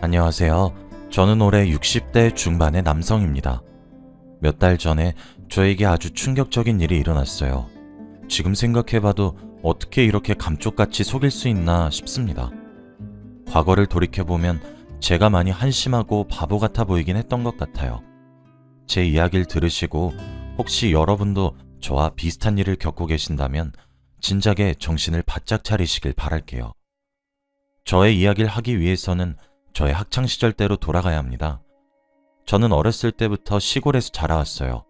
안녕하세요. 저는 올해 60대 중반의 남성입니다. 몇 달 전에 저에게 아주 충격적인 일이 일어났어요. 지금 생각해봐도 어떻게 이렇게 감쪽같이 속일 수 있나 싶습니다. 과거를 돌이켜보면 제가 많이 한심하고 바보 같아 보이긴 했던 것 같아요. 제 이야기를 들으시고 혹시 여러분도 저와 비슷한 일을 겪고 계신다면 진작에 정신을 바짝 차리시길 바랄게요. 저의 이야기를 하기 위해서는 저의 학창시절 때로 돌아가야 합니다. 저는 어렸을 때부터 시골에서 자라왔어요.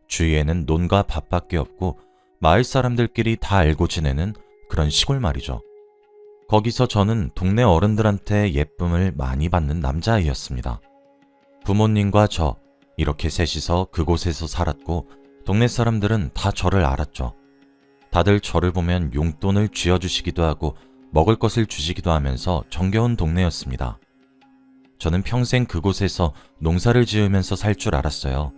주위에는 논과 밭밖에 없고 마을 사람들끼리 다 알고 지내는 그런 시골 말이죠. 거기서 저는 동네 어른들한테 예쁨을 많이 받는 남자아이였습니다. 부모님과 저, 이렇게 셋이서 그곳에서 살았고 동네 사람들은 다 저를 알았죠. 다들 저를 보면 용돈을 쥐어주시기도 하고 먹을 것을 주시기도 하면서 정겨운 동네였습니다. 저는 평생 그곳에서 농사를 지으면서 살 줄 알았어요.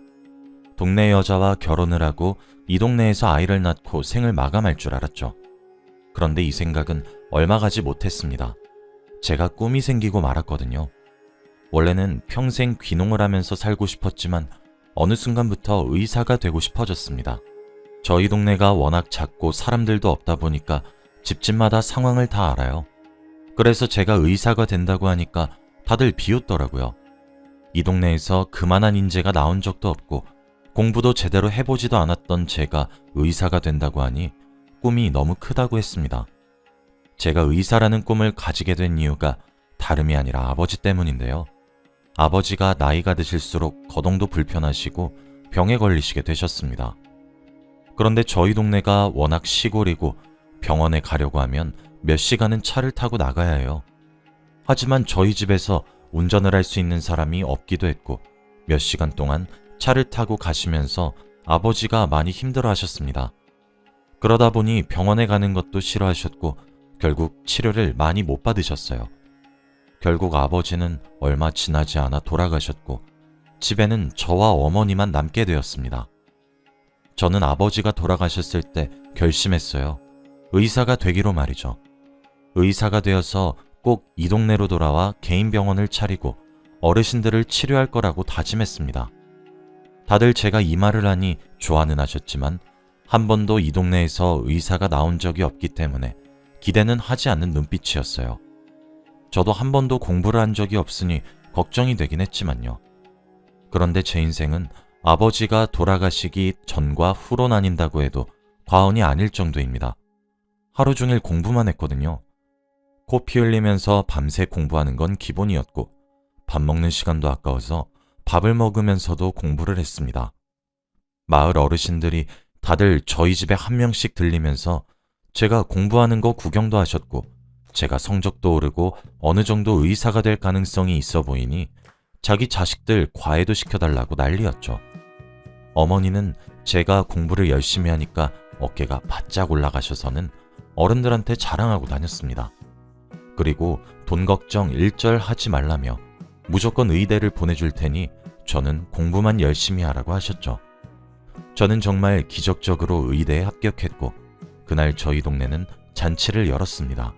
동네 여자와 결혼을 하고 이 동네에서 아이를 낳고 생을 마감할 줄 알았죠. 그런데 이 생각은 얼마 가지 못했습니다. 제가 꿈이 생기고 말았거든요. 원래는 평생 귀농을 하면서 살고 싶었지만 어느 순간부터 의사가 되고 싶어졌습니다. 저희 동네가 워낙 작고 사람들도 없다 보니까 집집마다 상황을 다 알아요. 그래서 제가 의사가 된다고 하니까 다들 비웃더라고요. 이 동네에서 그만한 인재가 나온 적도 없고 공부도 제대로 해보지도 않았던 제가 의사가 된다고 하니 꿈이 너무 크다고 했습니다. 제가 의사라는 꿈을 가지게 된 이유가 다름이 아니라 아버지 때문인데요. 아버지가 나이가 드실수록 거동도 불편하시고 병에 걸리시게 되셨습니다. 그런데 저희 동네가 워낙 시골이고 병원에 가려고 하면 몇 시간은 차를 타고 나가야 해요. 하지만 저희 집에서 운전을 할 수 있는 사람이 없기도 했고 몇 시간 동안 차를 타고 가시면서 아버지가 많이 힘들어 하셨습니다. 그러다 보니 병원에 가는 것도 싫어하셨고 결국 치료를 많이 못 받으셨어요. 결국 아버지는 얼마 지나지 않아 돌아가셨고 집에는 저와 어머니만 남게 되었습니다. 저는 아버지가 돌아가셨을 때 결심했어요. 의사가 되기로 말이죠. 의사가 되어서 꼭 이 동네로 돌아와 개인 병원을 차리고 어르신들을 치료할 거라고 다짐했습니다. 다들 제가 이 말을 하니 좋아는 하셨지만 한 번도 이 동네에서 의사가 나온 적이 없기 때문에 기대는 하지 않는 눈빛이었어요. 저도 한 번도 공부를 한 적이 없으니 걱정이 되긴 했지만요. 그런데 제 인생은 아버지가 돌아가시기 전과 후로 나뉜다고 해도 과언이 아닐 정도입니다. 하루 종일 공부만 했거든요. 코 피 흘리면서 밤새 공부하는 건 기본이었고 밥 먹는 시간도 아까워서 밥을 먹으면서도 공부를 했습니다. 마을 어르신들이 다들 저희 집에 한 명씩 들리면서 제가 공부하는 거 구경도 하셨고 제가 성적도 오르고 어느 정도 의사가 될 가능성이 있어 보이니 자기 자식들 과외도 시켜달라고 난리였죠. 어머니는 제가 공부를 열심히 하니까 어깨가 바짝 올라가셔서는 어른들한테 자랑하고 다녔습니다. 그리고 돈 걱정 일절 하지 말라며 무조건 의대를 보내줄 테니 저는 공부만 열심히 하라고 하셨죠. 저는 정말 기적적으로 의대에 합격했고 그날 저희 동네는 잔치를 열었습니다.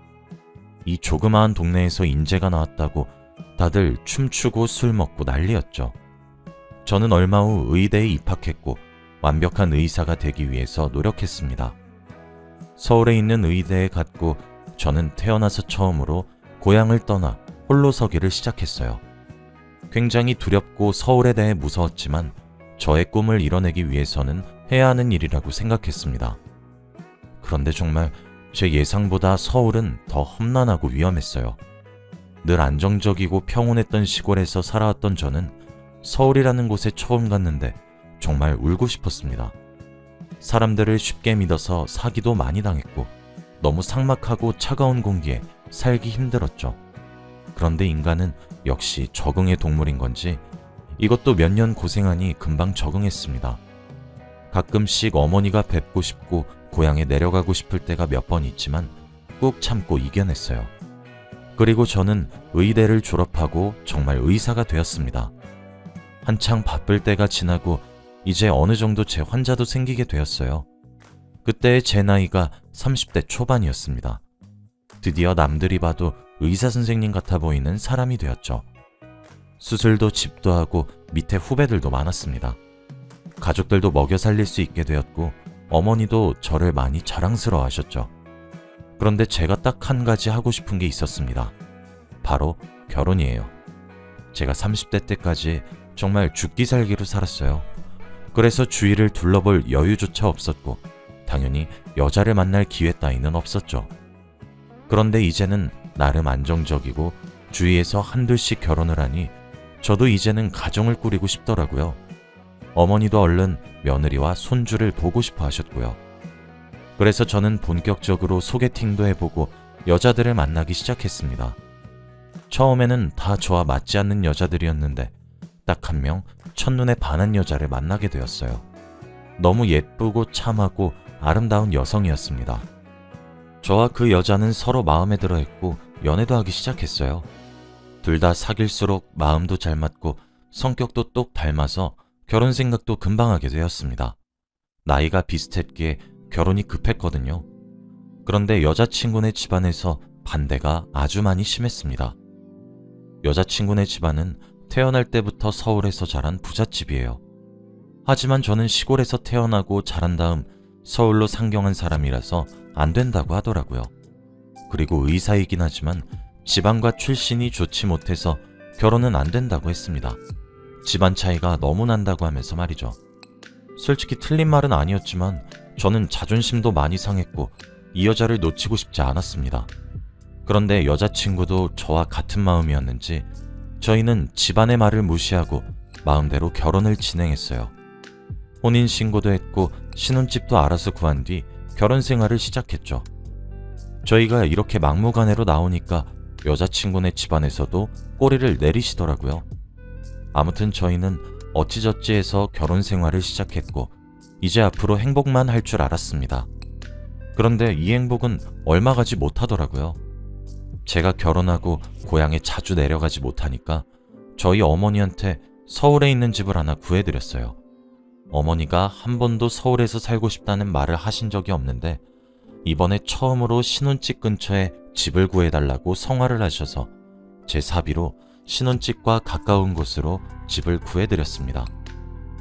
이 조그마한 동네에서 인재가 나왔다고 다들 춤추고 술 먹고 난리였죠. 저는 얼마 후 의대에 입학했고 완벽한 의사가 되기 위해서 노력했습니다. 서울에 있는 의대에 갔고 저는 태어나서 처음으로 고향을 떠나 홀로 서기를 시작했어요. 굉장히 두렵고 서울에 대해 무서웠지만 저의 꿈을 이뤄내기 위해서는 해야 하는 일이라고 생각했습니다. 그런데 정말 제 예상보다 서울은 더 험난하고 위험했어요. 늘 안정적이고 평온했던 시골에서 살아왔던 저는 서울이라는 곳에 처음 갔는데 정말 울고 싶었습니다. 사람들을 쉽게 믿어서 사기도 많이 당했고 너무 삭막하고 차가운 공기에 살기 힘들었죠. 그런데 인간은 역시 적응의 동물인 건지 이것도 몇 년 고생하니 금방 적응했습니다. 가끔씩 어머니가 뵙고 싶고 고향에 내려가고 싶을 때가 몇 번 있지만 꾹 참고 이겨냈어요. 그리고 저는 의대를 졸업하고 정말 의사가 되었습니다. 한창 바쁠 때가 지나고 이제 어느 정도 제 환자도 생기게 되었어요. 그때의 제 나이가 30대 초반이었습니다. 드디어 남들이 봐도 의사 선생님 같아 보이는 사람이 되었죠. 수술도 집도 하고 밑에 후배들도 많았습니다. 가족들도 먹여 살릴 수 있게 되었고 어머니도 저를 많이 자랑스러워 하셨죠. 그런데 제가 딱 한 가지 하고 싶은 게 있었습니다. 바로 결혼이에요. 제가 30대 때까지 정말 죽기 살기로 살았어요. 그래서 주위를 둘러볼 여유조차 없었고 당연히 여자를 만날 기회 따위는 없었죠. 그런데 이제는 나름 안정적이고 주위에서 한둘씩 결혼을 하니 저도 이제는 가정을 꾸리고 싶더라고요. 어머니도 얼른 며느리와 손주를 보고 싶어 하셨고요. 그래서 저는 본격적으로 소개팅도 해보고 여자들을 만나기 시작했습니다. 처음에는 다 저와 맞지 않는 여자들이었는데 딱 한 명 첫눈에 반한 여자를 만나게 되었어요. 너무 예쁘고 참하고 아름다운 여성이었습니다. 저와 그 여자는 서로 마음에 들어 했고 연애도 하기 시작했어요. 둘 다 사귈수록 마음도 잘 맞고 성격도 똑 닮아서 결혼 생각도 금방 하게 되었습니다. 나이가 비슷했기에 결혼이 급했거든요. 그런데 여자친구네 집안에서 반대가 아주 많이 심했습니다. 여자친구네 집안은 태어날 때부터 서울에서 자란 부잣집이에요. 하지만 저는 시골에서 태어나고 자란 다음 서울로 상경한 사람이라서 안 된다고 하더라고요. 그리고 의사이긴 하지만 집안과 출신이 좋지 못해서 결혼은 안 된다고 했습니다. 집안 차이가 너무 난다고 하면서 말이죠. 솔직히 틀린 말은 아니었지만 저는 자존심도 많이 상했고 이 여자를 놓치고 싶지 않았습니다. 그런데 여자친구도 저와 같은 마음이었는지 저희는 집안의 말을 무시하고 마음대로 결혼을 진행했어요. 혼인신고도 했고 신혼집도 알아서 구한 뒤 결혼 생활을 시작했죠. 저희가 이렇게 막무가내로 나오니까 여자친구네 집안에서도 꼬리를 내리시더라고요. 아무튼 저희는 어찌저찌 해서 결혼 생활을 시작했고 이제 앞으로 행복만 할 줄 알았습니다. 그런데 이 행복은 얼마 가지 못하더라고요. 제가 결혼하고 고향에 자주 내려가지 못하니까 저희 어머니한테 서울에 있는 집을 하나 구해드렸어요. 어머니가 한 번도 서울에서 살고 싶다는 말을 하신 적이 없는데 이번에 처음으로 신혼집 근처에 집을 구해달라고 성화를 하셔서 제 사비로 신혼집과 가까운 곳으로 집을 구해드렸습니다.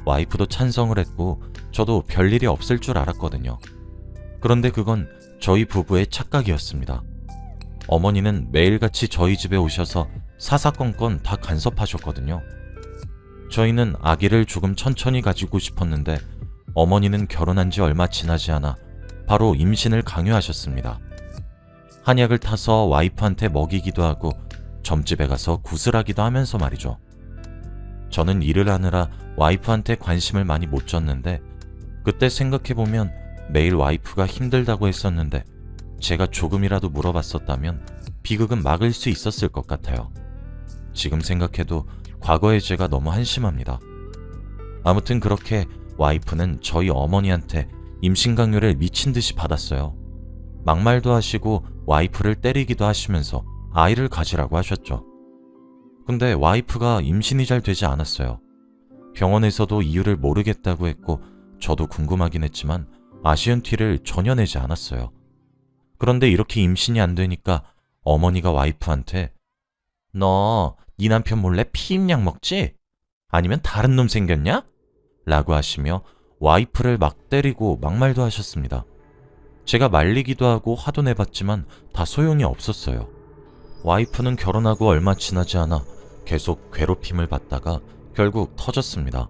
와이프도 찬성을 했고 저도 별일이 없을 줄 알았거든요. 그런데 그건 저희 부부의 착각이었습니다. 어머니는 매일같이 저희 집에 오셔서 사사건건 다 간섭하셨거든요. 저희는 아기를 조금 천천히 가지고 싶었는데 어머니는 결혼한 지 얼마 지나지 않아 바로 임신을 강요하셨습니다. 한약을 타서 와이프한테 먹이기도 하고 점집에 가서 구슬하기도 하면서 말이죠. 저는 일을 하느라 와이프한테 관심을 많이 못 줬는데 그때 생각해보면 매일 와이프가 힘들다고 했었는데 제가 조금이라도 물어봤었다면 비극은 막을 수 있었을 것 같아요. 지금 생각해도 과거의 제가 너무 한심합니다. 아무튼 그렇게 와이프는 저희 어머니한테 임신 강요를 미친 듯이 받았어요. 막말도 하시고 와이프를 때리기도 하시면서 아이를 가지라고 하셨죠. 근데 와이프가 임신이 잘 되지 않았어요. 병원에서도 이유를 모르겠다고 했고 저도 궁금하긴 했지만 아쉬운 티를 전혀 내지 않았어요. 그런데 이렇게 임신이 안 되니까 어머니가 와이프한테 너 네 남편 몰래 피임약 먹지? 아니면 다른 놈 생겼냐? 라고 하시며 와이프를 막 때리고 막말도 하셨습니다. 제가 말리기도 하고 화도 내봤지만 다 소용이 없었어요. 와이프는 결혼하고 얼마 지나지 않아 계속 괴롭힘을 받다가 결국 터졌습니다.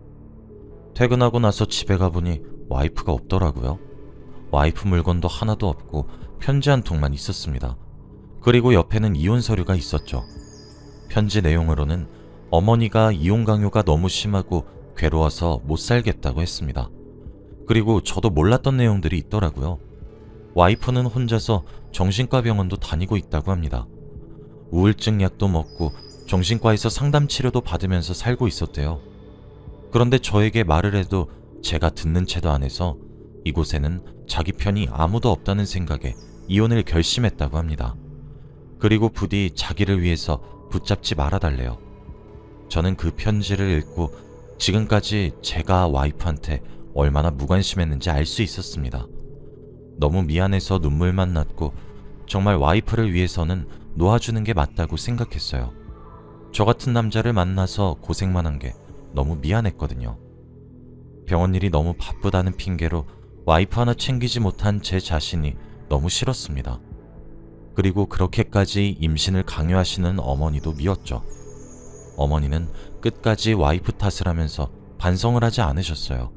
퇴근하고 나서 집에 가보니 와이프가 없더라고요. 와이프 물건도 하나도 없고 편지 한 통만 있었습니다. 그리고 옆에는 이혼 서류가 있었죠. 편지 내용으로는 어머니가 이혼 강요가 너무 심하고 괴로워서 못 살겠다고 했습니다. 그리고 저도 몰랐던 내용들이 있더라고요. 와이프는 혼자서 정신과 병원도 다니고 있다고 합니다. 우울증 약도 먹고 정신과에서 상담 치료도 받으면서 살고 있었대요. 그런데 저에게 말을 해도 제가 듣는 채도 안 해서 이곳에는 자기 편이 아무도 없다는 생각에 이혼을 결심했다고 합니다. 그리고 부디 자기를 위해서 붙잡지 말아달래요. 저는 그 편지를 읽고 지금까지 제가 와이프한테 얼마나 무관심했는지 알 수 있었습니다. 너무 미안해서 눈물만 났고 정말 와이프를 위해서는 놓아주는 게 맞다고 생각했어요. 저 같은 남자를 만나서 고생만 한 게 너무 미안했거든요. 병원 일이 너무 바쁘다는 핑계로 와이프 하나 챙기지 못한 제 자신이 너무 싫었습니다. 그리고 그렇게까지 임신을 강요하시는 어머니도 미웠죠. 어머니는 끝까지 와이프 탓을 하면서 반성을 하지 않으셨어요.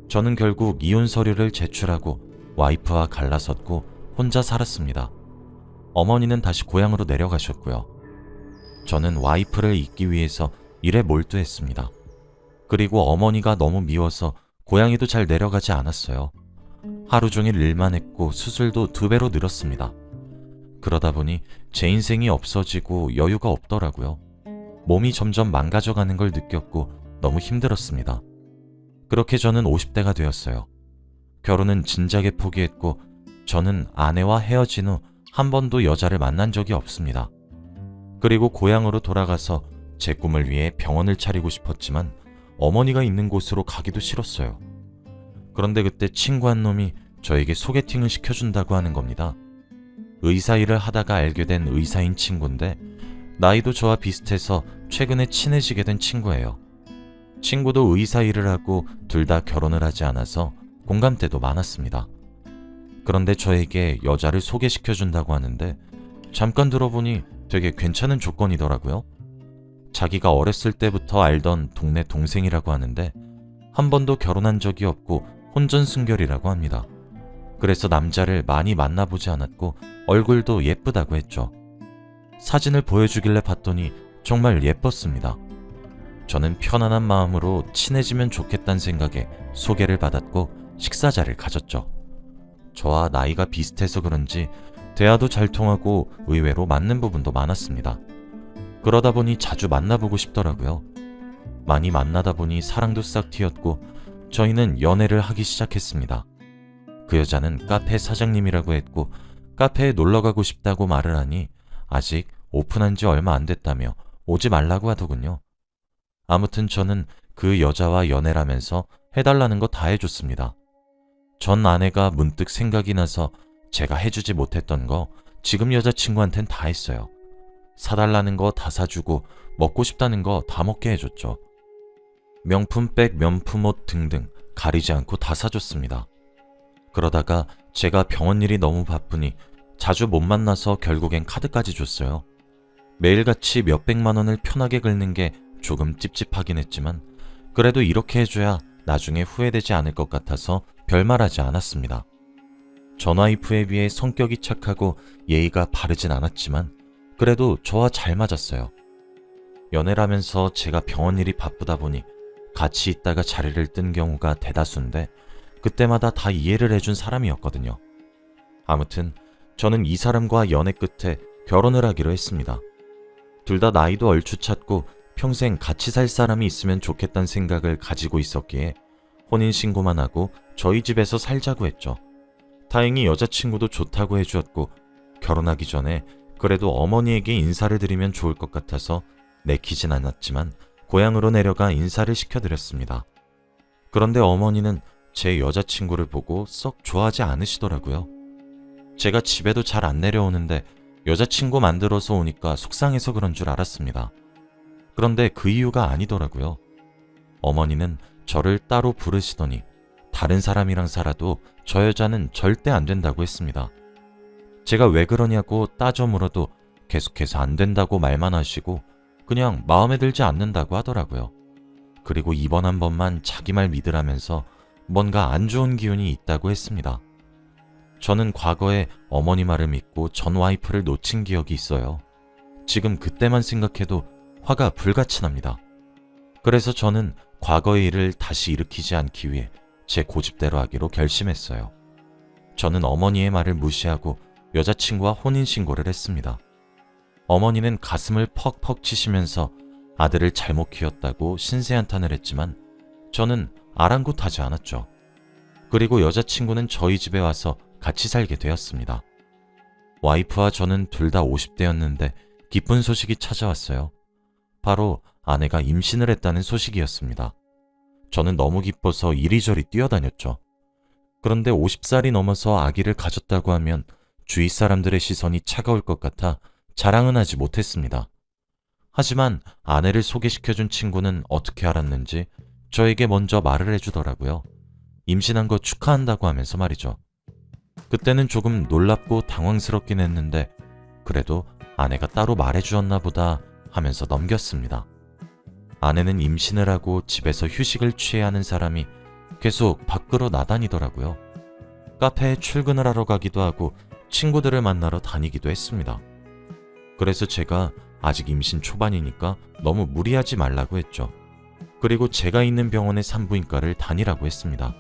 저는 결국 이혼 서류를 제출하고 와이프와 갈라섰고 혼자 살았습니다. 어머니는 다시 고향으로 내려가셨고요. 저는 와이프를 잊기 위해서 일에 몰두했습니다. 그리고 어머니가 너무 미워서 고향에도 잘 내려가지 않았어요. 하루 종일 일만 했고 수술도 2배로 늘었습니다. 그러다 보니 제 인생이 없어지고 여유가 없더라고요. 몸이 점점 망가져가는 걸 느꼈고 너무 힘들었습니다. 그렇게 저는 50대가 되었어요. 결혼은 진작에 포기했고 저는 아내와 헤어진 후 한 번도 여자를 만난 적이 없습니다. 그리고 고향으로 돌아가서 제 꿈을 위해 병원을 차리고 싶었지만 어머니가 있는 곳으로 가기도 싫었어요. 그런데 그때 친구 한 놈이 저에게 소개팅을 시켜준다고 하는 겁니다. 의사 일을 하다가 알게 된 의사인 친구인데 나이도 저와 비슷해서 최근에 친해지게 된 친구예요. 친구도 의사 일을 하고 둘 다 결혼을 하지 않아서 공감대도 많았습니다. 그런데 저에게 여자를 소개시켜준다고 하는데 잠깐 들어보니 되게 괜찮은 조건이더라고요. 자기가 어렸을 때부터 알던 동네 동생이라고 하는데 한 번도 결혼한 적이 없고 혼전순결이라고 합니다. 그래서 남자를 많이 만나보지 않았고 얼굴도 예쁘다고 했죠. 사진을 보여주길래 봤더니 정말 예뻤습니다. 저는 편안한 마음으로 친해지면 좋겠다는 생각에 소개를 받았고 식사자를 가졌죠. 저와 나이가 비슷해서 그런지 대화도 잘 통하고 의외로 맞는 부분도 많았습니다. 그러다 보니 자주 만나보고 싶더라고요. 많이 만나다 보니 사랑도 싹 튀었고 저희는 연애를 하기 시작했습니다. 그 여자는 카페 사장님이라고 했고 카페에 놀러가고 싶다고 말을 하니 아직 오픈한 지 얼마 안 됐다며 오지 말라고 하더군요. 아무튼 저는 그 여자와 연애를 하면서 해달라는 거 다 해줬습니다. 전 아내가 문득 생각이 나서 제가 해주지 못했던 거 지금 여자친구한텐 다 했어요. 사달라는 거 다 사주고 먹고 싶다는 거 다 먹게 해줬죠. 명품백, 명품옷 등등 가리지 않고 다 사줬습니다. 그러다가 제가 병원 일이 너무 바쁘니 자주 못 만나서 결국엔 카드까지 줬어요. 매일같이 몇백만 원을 편하게 긁는 게 조금 찝찝하긴 했지만 그래도 이렇게 해줘야 나중에 후회되지 않을 것 같아서 별말하지 않았습니다. 전 와이프에 비해 성격이 착하고 예의가 바르진 않았지만 그래도 저와 잘 맞았어요. 연애를 하면서 제가 병원 일이 바쁘다 보니 같이 있다가 자리를 뜬 경우가 대다수인데 그때마다 다 이해를 해준 사람이었거든요. 아무튼 저는 이 사람과 연애 끝에 결혼을 하기로 했습니다. 둘 다 나이도 얼추 찼고 평생 같이 살 사람이 있으면 좋겠다는 생각을 가지고 있었기에 혼인신고만 하고 저희 집에서 살자고 했죠. 다행히 여자친구도 좋다고 해주었고 결혼하기 전에 그래도 어머니에게 인사를 드리면 좋을 것 같아서 내키진 않았지만 고향으로 내려가 인사를 시켜드렸습니다. 그런데 어머니는 제 여자친구를 보고 썩 좋아하지 않으시더라고요. 제가 집에도 잘 안 내려오는데 여자친구 만들어서 오니까 속상해서 그런 줄 알았습니다. 그런데 그 이유가 아니더라고요. 어머니는 저를 따로 부르시더니 다른 사람이랑 살아도 저 여자는 절대 안 된다고 했습니다. 제가 왜 그러냐고 따져 물어도 계속해서 안 된다고 말만 하시고 그냥 마음에 들지 않는다고 하더라고요. 그리고 이번 한 번만 자기 말 믿으라면서 뭔가 안 좋은 기운이 있다고 했습니다. 저는 과거에 어머니 말을 믿고 전 와이프를 놓친 기억이 있어요. 지금 그때만 생각해도 화가 불같이 납니다. 그래서 저는 과거의 일을 다시 일으키지 않기 위해 제 고집대로 하기로 결심했어요. 저는 어머니의 말을 무시하고 여자친구와 혼인신고를 했습니다. 어머니는 가슴을 퍽퍽 치시면서 아들을 잘못 키웠다고 신세한탄을 했지만 저는 아랑곳하지 않았죠. 그리고 여자친구는 저희 집에 와서 같이 살게 되었습니다. 와이프와 저는 둘 다 50대였는데 기쁜 소식이 찾아왔어요. 바로 아내가 임신을 했다는 소식이었습니다. 저는 너무 기뻐서 이리저리 뛰어다녔죠. 그런데 50살이 넘어서 아기를 가졌다고 하면 주위 사람들의 시선이 차가울 것 같아 자랑은 하지 못했습니다. 하지만 아내를 소개시켜준 친구는 어떻게 알았는지 저에게 먼저 말을 해주더라고요. 임신한 거 축하한다고 하면서 말이죠. 그때는 조금 놀랍고 당황스럽긴 했는데 그래도 아내가 따로 말해주었나 보다 하면서 넘겼습니다. 아내는 임신을 하고 집에서 휴식을 취해야 하는 사람이 계속 밖으로 나다니더라고요. 카페에 출근을 하러 가기도 하고 친구들을 만나러 다니기도 했습니다. 그래서 제가 아직 임신 초반이니까 너무 무리하지 말라고 했죠. 그리고 제가 있는 병원의 산부인과를 다니라고 했습니다.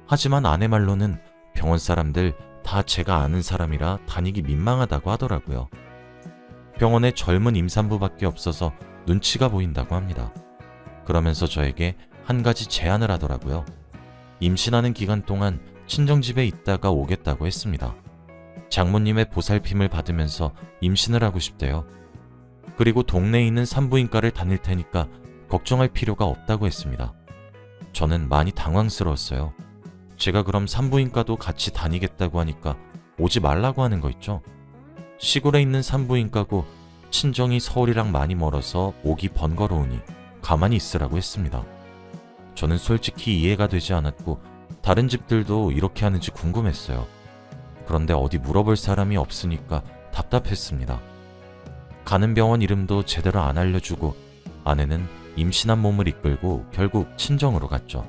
하지만 아내 말로는 병원 사람들 다 제가 아는 사람이라 다니기 민망하다고 하더라고요. 병원에 젊은 임산부밖에 없어서 눈치가 보인다고 합니다. 그러면서 저에게 한 가지 제안을 하더라고요. 임신하는 기간 동안 친정집에 있다가 오겠다고 했습니다. 장모님의 보살핌을 받으면서 임신을 하고 싶대요. 그리고 동네에 있는 산부인과를 다닐 테니까 걱정할 필요가 없다고 했습니다. 저는 많이 당황스러웠어요. 제가 그럼 산부인과도 같이 다니겠다고 하니까 오지 말라고 하는 거 있죠? 시골에 있는 산부인과고 친정이 서울이랑 많이 멀어서 오기 번거로우니 가만히 있으라고 했습니다. 저는 솔직히 이해가 되지 않았고 다른 집들도 이렇게 하는지 궁금했어요. 그런데 어디 물어볼 사람이 없으니까 답답했습니다. 가는 병원 이름도 제대로 안 알려주고 아내는 임신한 몸을 이끌고 결국 친정으로 갔죠.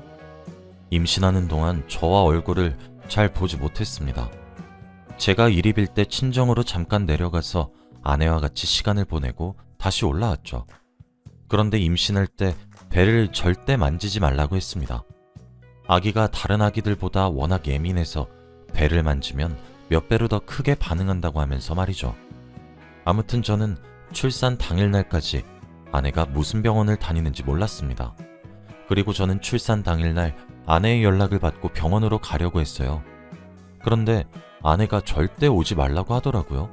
임신하는 동안 저와 얼굴을 잘 보지 못했습니다. 제가 일이 빌 때 친정으로 잠깐 내려가서 아내와 같이 시간을 보내고 다시 올라왔죠. 그런데 임신할 때 배를 절대 만지지 말라고 했습니다. 아기가 다른 아기들보다 워낙 예민해서 배를 만지면 몇 배로 더 크게 반응한다고 하면서 말이죠. 아무튼 저는 출산 당일날까지 아내가 무슨 병원을 다니는지 몰랐습니다. 그리고 저는 출산 당일날 아내의 연락을 받고 병원으로 가려고 했어요. 그런데 아내가 절대 오지 말라고 하더라고요.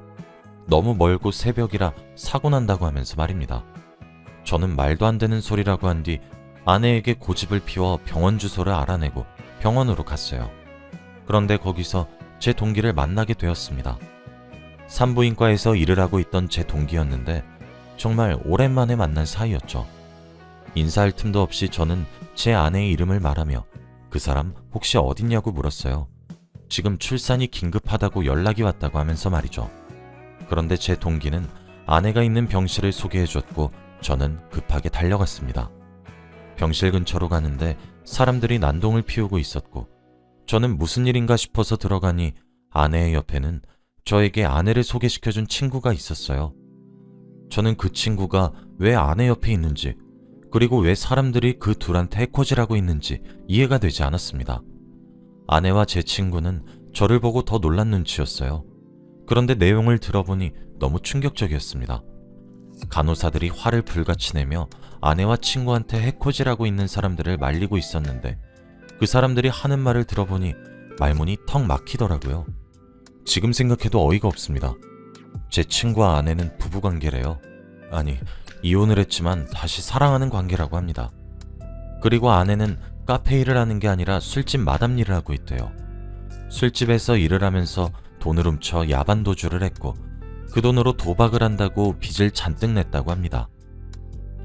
너무 멀고 새벽이라 사고 난다고 하면서 말입니다. 저는 말도 안 되는 소리라고 한 뒤 아내에게 고집을 피워 병원 주소를 알아내고 병원으로 갔어요. 그런데 거기서 제 동기를 만나게 되었습니다. 산부인과에서 일을 하고 있던 제 동기였는데 정말 오랜만에 만난 사이였죠. 인사할 틈도 없이 저는 제 아내의 이름을 말하며 그 사람 혹시 어딨냐고 물었어요. 지금 출산이 긴급하다고 연락이 왔다고 하면서 말이죠. 그런데 제 동기는 아내가 있는 병실을 소개해줬고 저는 급하게 달려갔습니다. 병실 근처로 가는데 사람들이 난동을 피우고 있었고 저는 무슨 일인가 싶어서 들어가니 아내의 옆에는 저에게 아내를 소개시켜준 친구가 있었어요. 저는 그 친구가 왜 아내 옆에 있는지 그리고 왜 사람들이 그 둘한테 해코지라고 있는지 이해가 되지 않았습니다. 아내와 제 친구는 저를 보고 더 놀란 눈치였어요. 그런데 내용을 들어보니 너무 충격적이었습니다. 간호사들이 화를 불같이 내며 아내와 친구한테 해코지라고 있는 사람들을 말리고 있었는데 그 사람들이 하는 말을 들어보니 말문이 턱 막히더라고요. 지금 생각해도 어이가 없습니다. 제 친구와 아내는 부부관계래요. 아니, 이혼을 했지만 다시 사랑하는 관계라고 합니다. 그리고 아내는 카페 일을 하는 게 아니라 술집 마담 일을 하고 있대요. 술집에서 일을 하면서 돈을 훔쳐 야반 도주를 했고 그 돈으로 도박을 한다고 빚을 잔뜩 냈다고 합니다.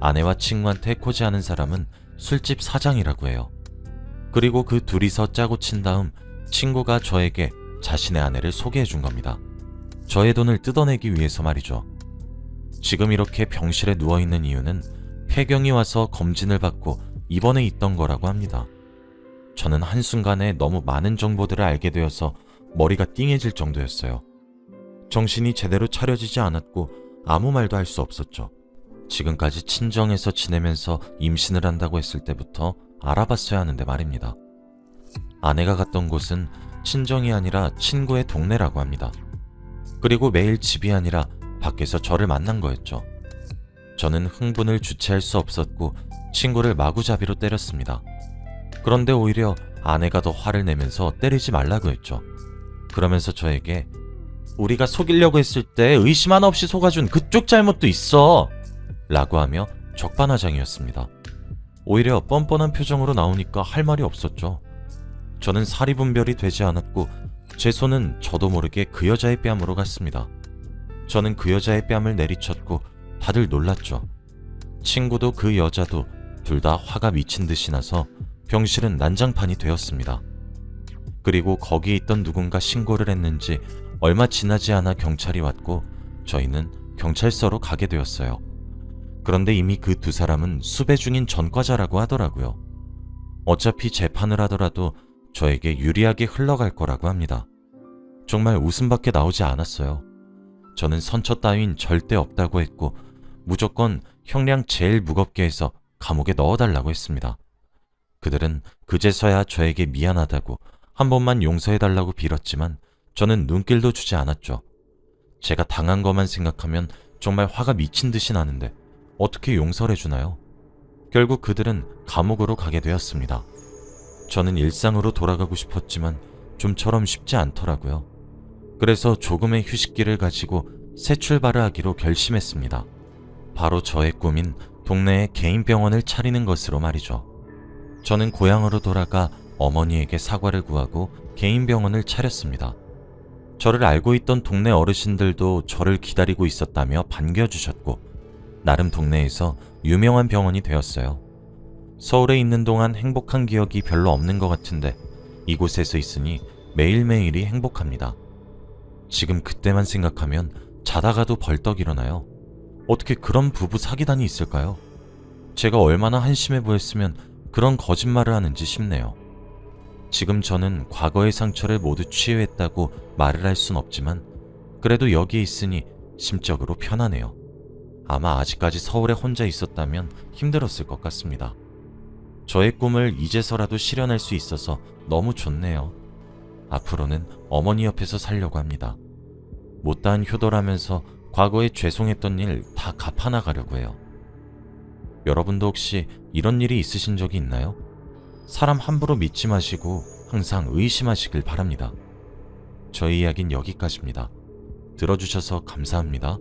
아내와 친구한테 해코지하는 사람은 술집 사장이라고 해요. 그리고 그 둘이서 짜고 친 다음 친구가 저에게 자신의 아내를 소개해 준 겁니다. 저의 돈을 뜯어내기 위해서 말이죠. 지금 이렇게 병실에 누워있는 이유는 폐경이 와서 검진을 받고 입원해 있던 거라고 합니다. 저는 한순간에 너무 많은 정보들을 알게 되어서 머리가 띵해질 정도였어요. 정신이 제대로 차려지지 않았고 아무 말도 할 수 없었죠. 지금까지 친정에서 지내면서 임신을 한다고 했을 때부터 알아봤어야 하는데 말입니다. 아내가 갔던 곳은 친정이 아니라 친구의 동네라고 합니다. 그리고 매일 집이 아니라 밖에서 저를 만난 거였죠. 저는 흥분을 주체할 수 없었고 친구를 마구잡이로 때렸습니다. 그런데 오히려 아내가 더 화를 내면서 때리지 말라고 했죠. 그러면서 저에게 우리가 속이려고 했을 때 의심 하나 없이 속아준 그쪽 잘못도 있어 라고 하며 적반하장이었습니다. 오히려 뻔뻔한 표정으로 나오니까 할 말이 없었죠. 저는 사리분별이 되지 않았고 제 손은 저도 모르게 그 여자의 뺨으로 갔습니다. 저는 그 여자의 뺨을 내리쳤고 다들 놀랐죠. 친구도 그 여자도 둘 다 화가 미친 듯이 나서 병실은 난장판이 되었습니다. 그리고 거기에 있던 누군가 신고를 했는지 얼마 지나지 않아 경찰이 왔고 저희는 경찰서로 가게 되었어요. 그런데 이미 그 두 사람은 수배 중인 전과자라고 하더라고요. 어차피 재판을 하더라도 저에게 유리하게 흘러갈 거라고 합니다. 정말 웃음밖에 나오지 않았어요. 저는 선처 따윈 절대 없다고 했고 무조건 형량 제일 무겁게 해서 감옥에 넣어달라고 했습니다. 그들은 그제서야 저에게 미안하다고 한 번만 용서해달라고 빌었지만 저는 눈길도 주지 않았죠. 제가 당한 것만 생각하면 정말 화가 미친 듯이 나는데 어떻게 용서를 해주나요? 결국 그들은 감옥으로 가게 되었습니다. 저는 일상으로 돌아가고 싶었지만 좀처럼 쉽지 않더라고요. 그래서 조금의 휴식기를 가지고 새 출발을 하기로 결심했습니다. 바로 저의 꿈인 동네에 개인 병원을 차리는 것으로 말이죠. 저는 고향으로 돌아가 어머니에게 사과를 구하고 개인 병원을 차렸습니다. 저를 알고 있던 동네 어르신들도 저를 기다리고 있었다며 반겨주셨고 나름 동네에서 유명한 병원이 되었어요. 서울에 있는 동안 행복한 기억이 별로 없는 것 같은데 이곳에서 있으니 매일매일이 행복합니다. 지금 그때만 생각하면 자다가도 벌떡 일어나요. 어떻게 그런 부부 사기단이 있을까요? 제가 얼마나 한심해 보였으면 그런 거짓말을 하는지 싶네요. 지금 저는 과거의 상처를 모두 치유했다고 말을 할 순 없지만 그래도 여기에 있으니 심적으로 편하네요. 아마 아직까지 서울에 혼자 있었다면 힘들었을 것 같습니다. 저의 꿈을 이제서라도 실현할 수 있어서 너무 좋네요. 앞으로는 어머니 옆에서 살려고 합니다. 못다한 효도라면서 과거에 죄송했던 일 다 갚아나가려고 해요. 여러분도 혹시 이런 일이 있으신 적이 있나요? 사람 함부로 믿지 마시고 항상 의심하시길 바랍니다. 저희 이야기는 여기까지입니다. 들어주셔서 감사합니다.